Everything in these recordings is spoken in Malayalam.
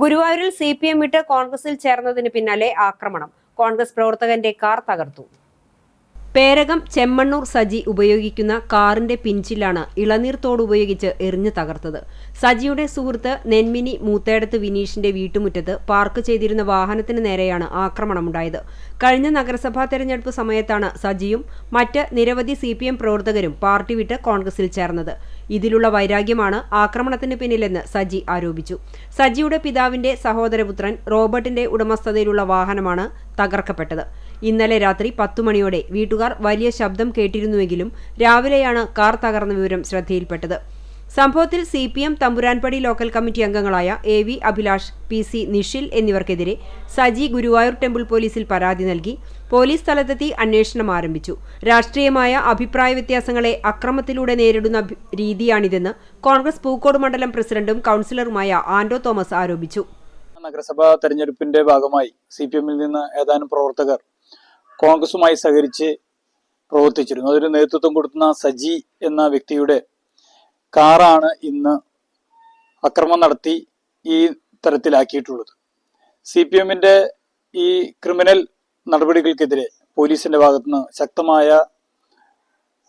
ഗുരുവായൂരിൽ CPM വിട്ട് കോൺഗ്രസിൽ ചേർന്നതിന് പിന്നാലെ ആക്രമണം. കോൺഗ്രസ് പ്രവർത്തകന്റെ കാർ തകർത്തു. പേരകം ചെമ്മണ്ണൂർ സജി ഉപയോഗിക്കുന്ന കാറിന്റെ പിൻചില്ലാണ് ഇളനീർ തോട് ഉപയോഗിച്ച് എറിഞ്ഞു തകർത്തത്. സജിയുടെ സുഹൃത്ത് നെന്മിനി മൂത്തേടത്ത് വിനീഷിന്റെ വീട്ടുമുറ്റത്ത് പാർക്ക് ചെയ്തിരുന്ന വാഹനത്തിന് നേരെയാണ് ആക്രമണമുണ്ടായത്. കഴിഞ്ഞ നഗരസഭാ തെരഞ്ഞെടുപ്പ് സമയത്താണ് സജിയും മറ്റ് നിരവധി CPM പ്രവർത്തകരും പാർട്ടി വിട്ട് കോൺഗ്രസിൽ ചേർന്നത്. ഇതിലുള്ള വൈരാഗ്യമാണ് ആക്രമണത്തിന് പിന്നിലെന്ന് സജി ആരോപിച്ചു. സജിയുടെ പിതാവിന്റെ സഹോദരപുത്രൻ റോബർട്ടിന്റെ ഉടമസ്ഥതയിലുള്ള വാഹനമാണ് തകർക്കപ്പെട്ടത്. ഇന്നലെ രാത്രി 10 മണിയോടെ വീട്ടുകാർ വലിയ ശബ്ദം കേട്ടിരുന്നുവെങ്കിലും രാവിലെയാണ് കാർ തകർന്ന വിവരം ശ്രദ്ധയിൽപ്പെട്ടത്. സംഭവത്തിൽ CPM തമ്പുരാൻപടി ലോക്കൽ കമ്മിറ്റി അംഗങ്ങളായ AV അഭിലാഷ്, PC നിഷിൽ എന്നിവർക്കെതിരെ സജി ഗുരുവായൂർ ടെമ്പിൾ പോലീസിൽ പരാതി നൽകി. പോലീസ് സ്ഥലത്തെത്തി അന്വേഷണം ആരംഭിച്ചു. രാഷ്ട്രീയമായ അഭിപ്രായ വ്യത്യാസങ്ങളെ അക്രമത്തിലൂടെ നേരിടുന്ന രീതിയാണിതെന്ന് കോൺഗ്രസ് പൂക്കോട് മണ്ഡലം പ്രസിഡന്റും കൗൺസിലറുമായ ആന്റോ തോമസ് ആരോപിച്ചു. നഗരസഭാ തെരഞ്ഞെടുപ്പിന്റെ ഭാഗമായി CPMൽ നിന്ന് ഏതാനും പ്രവർത്തകർ കോൺഗ്രസുമായി സഹകരിച്ച് പ്രവർത്തിച്ചിരുന്നു. അതിന് നേതൃത്വം കൊടുക്കുന്ന സജി എന്ന വ്യക്തിയുടെ കാറാണ് ഇന്ന് അക്രമം നടത്തി ഈ തരത്തിലാക്കിയിട്ടുള്ളത്. CPMന്റെ ഈ ക്രിമിനൽ നടപടികൾക്കെതിരെ പോലീസിന്റെ ഭാഗത്തുനിന്ന് ശക്തമായ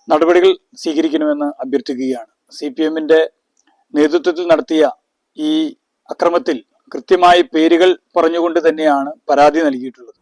നടപടികൾ സ്വീകരിക്കണമെന്ന് അഭ്യർത്ഥിക്കുകയാണ്. CPMന്റെ നേതൃത്വത്തിൽ നടത്തിയ ഈ അക്രമത്തിൽ കൃത്യമായി പേരുകൾ പറഞ്ഞുകൊണ്ട് തന്നെയാണ് പരാതി നൽകിയിട്ടുള്ളത്.